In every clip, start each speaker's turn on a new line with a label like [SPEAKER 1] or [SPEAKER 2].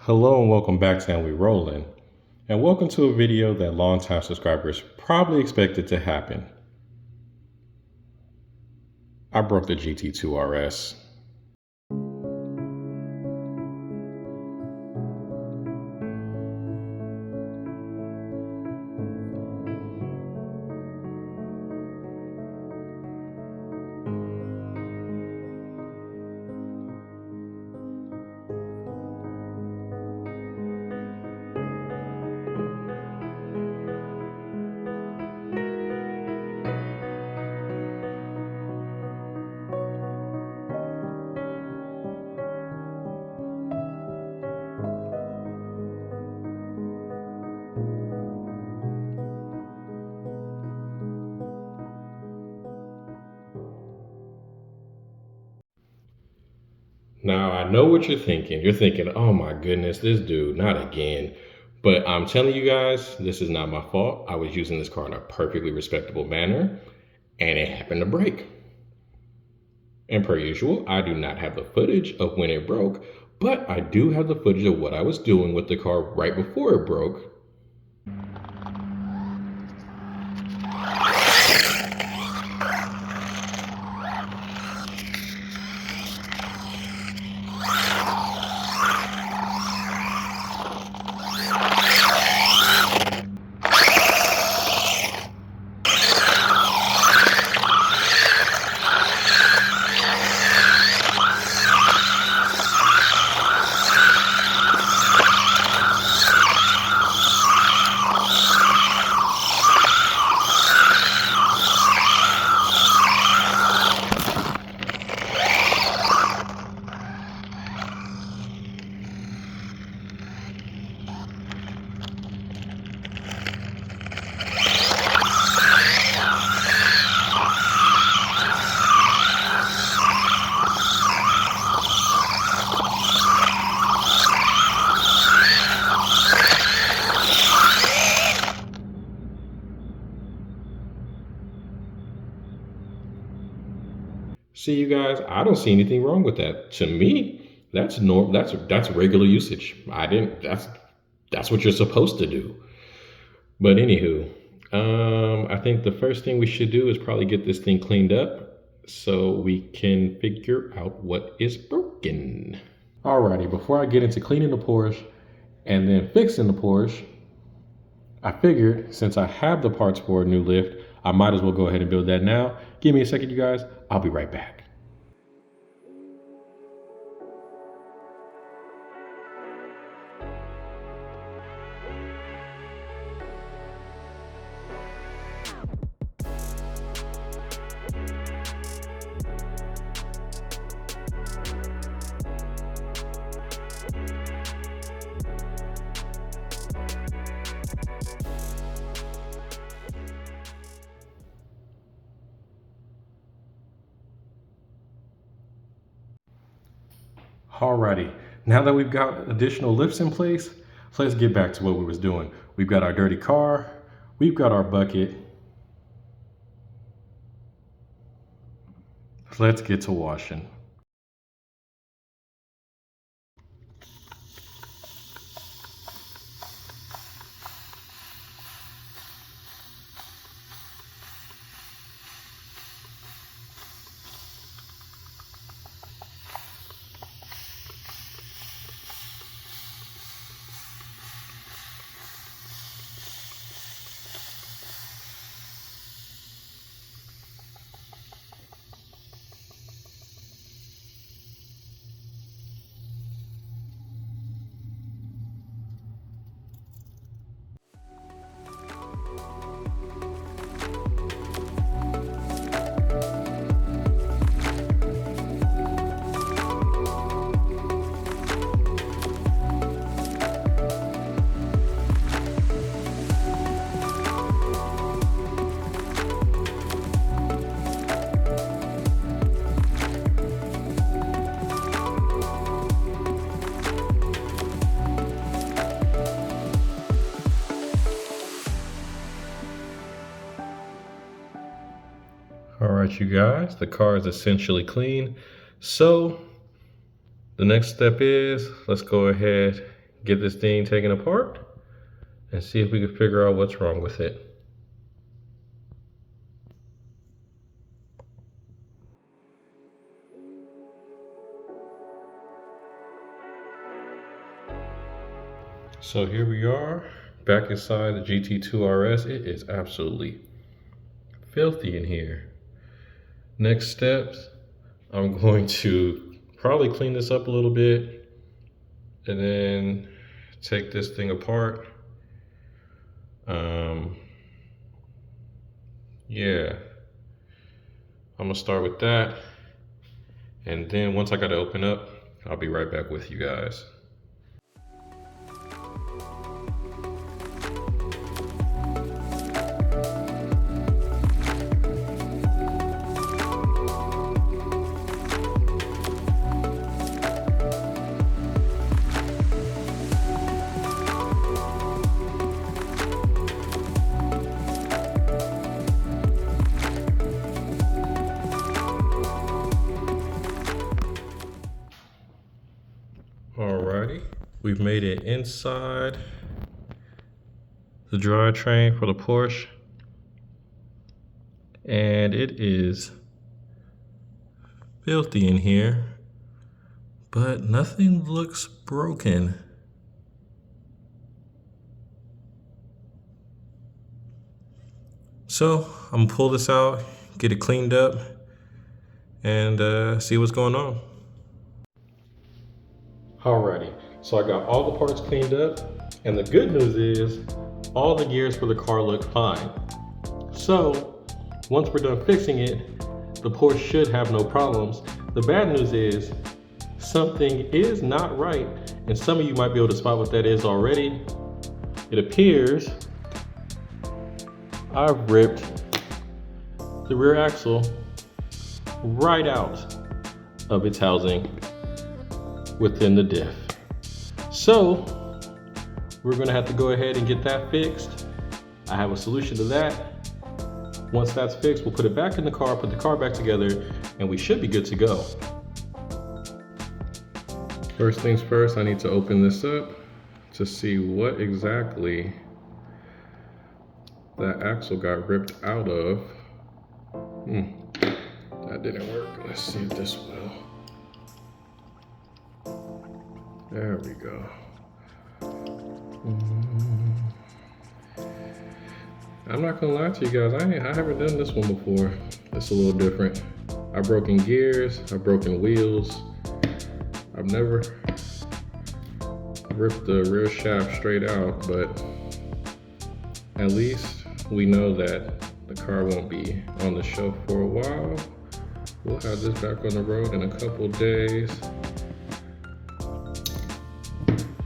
[SPEAKER 1] Hello and welcome back to And We Rollin', and welcome to a video that longtime subscribers probably expected to happen. I broke the GT2 RS. Now, I know what you're thinking. You're thinking, oh my goodness, this dude, not again. But I'm telling you guys, this is not my fault. I was using this car in a perfectly respectable manner, and it happened to break. And per usual, I do not have the footage of when it broke, but I do have the footage of what I was doing with the car right before it broke. See, you guys, I don't see anything wrong with that. To me, that's norm. That's regular usage. I didn't. That's what you're supposed to do. But anywho, I think the first thing we should do is probably get this thing cleaned up so we can figure out what is broken. Alrighty, before I get into cleaning the Porsche and then fixing the Porsche, I figured since I have the parts for a new lift, I might as well go ahead and build that now. Give me a second, you guys. I'll be right back. Alrighty, now that we've got additional lifts in place, let's get back to what we was doing. We've got our dirty car, we've got our bucket. Let's get to washing. All right, you guys, the car is essentially clean. So the next step is let's go ahead, get this thing taken apart and see if we can figure out what's wrong with it. So here we are, back inside the GT2 RS. It is absolutely filthy in here. Next steps, I'm going to probably clean this up a little bit and then take this thing apart. Yeah, I'm gonna start with that. And then once I got to open up, I'll be right back with you guys. Alrighty, we've made it inside the drivetrain for the Porsche, and it is filthy in here, but nothing looks broken. So I'm gonna pull this out, get it cleaned up, and see what's going on. Alrighty, so I got all the parts cleaned up, and the good news is all the gears for the car look fine. So once we're done fixing it, the Porsche should have no problems. The bad news is something is not right, and some of you might be able to spot what that is already. It appears I've ripped the rear axle right out of its housing within the diff. So we're gonna have to go ahead and get that fixed. I have a solution to that. Once that's fixed, we'll put it back in the car, put the car back together, and we should be good to go. First things first, I need to open this up to see what exactly that axle got ripped out of. That didn't work. Let's see if this will. There we go. I'm not gonna lie to you guys, I haven't done this one before. It's a little different. I've broken gears, I've broken wheels. I've never ripped the rear shaft straight out, but at least we know that the car won't be on the shelf for a while. We'll have this back on the road in a couple days,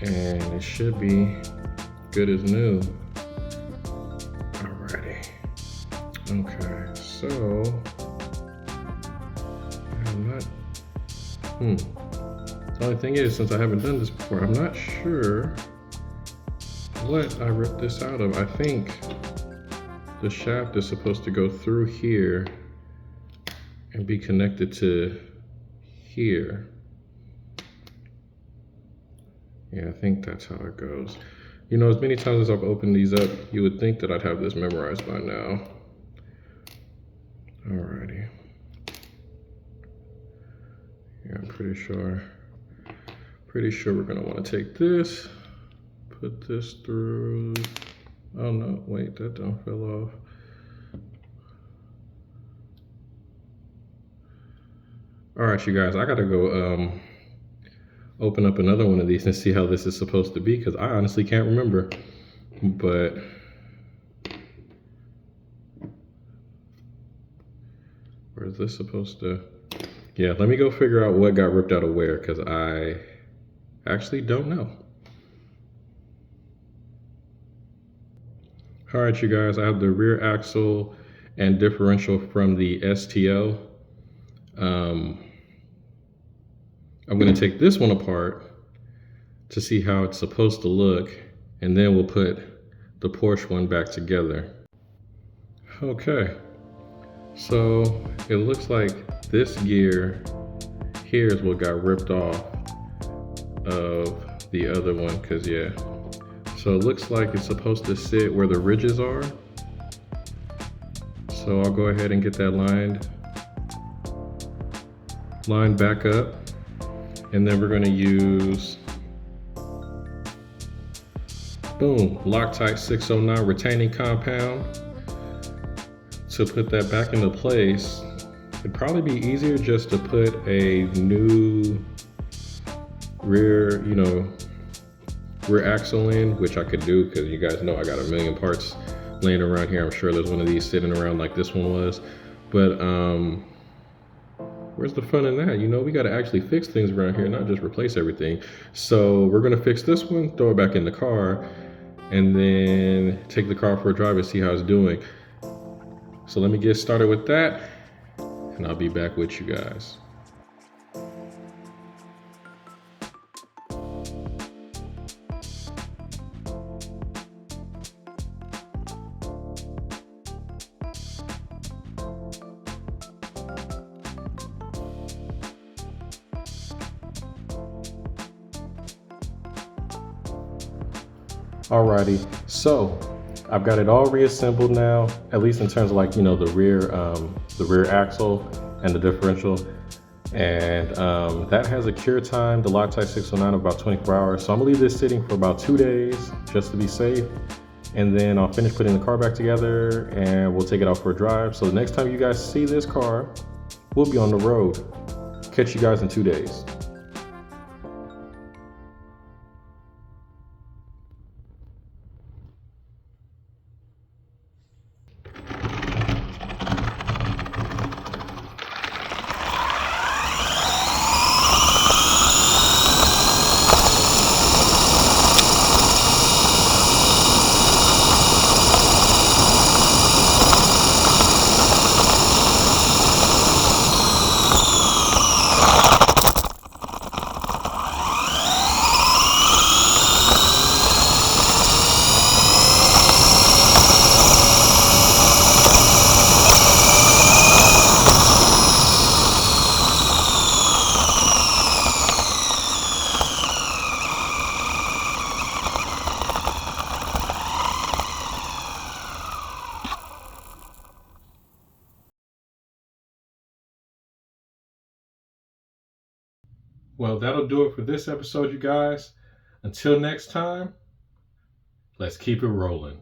[SPEAKER 1] and it should be good as new. Alrighty. Okay, so I'm not. The only thing is, since I haven't done this before, I'm not sure what I ripped this out of. I think the shaft is supposed to go through here and be connected to here. Yeah, I think that's how it goes. You know, as many times as I've opened these up, you would think that I'd have this memorized by now. Alrighty. Yeah, I'm pretty sure we're gonna want to take this, put this through. Oh no, wait, that don't fell off. All right, you guys, I gotta go open up another one of these and see how this is supposed to be, because I honestly can't remember. But where is this supposed to? Yeah, let me go figure out what got ripped out of where, because I actually don't know. All right, you guys, I have the rear axle and differential from the STO. I'm gonna take this one apart to see how it's supposed to look, and then we'll put the Porsche one back together. Okay, so it looks like this gear here is what got ripped off of the other one, because yeah. So it looks like it's supposed to sit where the ridges are. So I'll go ahead and get that lined back up. And then we're gonna use, boom, Loctite 609 retaining compound to put that back into place. It'd probably be easier just to put a new rear axle in, which I could do because you guys know I got a million parts laying around here. I'm sure there's one of these sitting around like this one was, but where's the fun in that? We got to actually fix things around here, not just replace everything. So we're gonna fix this one, throw it back in the car, and then take the car for a drive and see how it's doing. So let me get started with that, and I'll be back with you guys. Alrighty, so I've got it all reassembled now, at least in terms of the rear axle and the differential. And that has a cure time, the Loctite 609, of about 24 hours. So I'm gonna leave this sitting for about 2 days just to be safe. And then I'll finish putting the car back together and we'll take it out for a drive. So the next time you guys see this car, we'll be on the road. Catch you guys in 2 days. Well, that'll do it for this episode, you guys. Until next time, let's keep it rolling.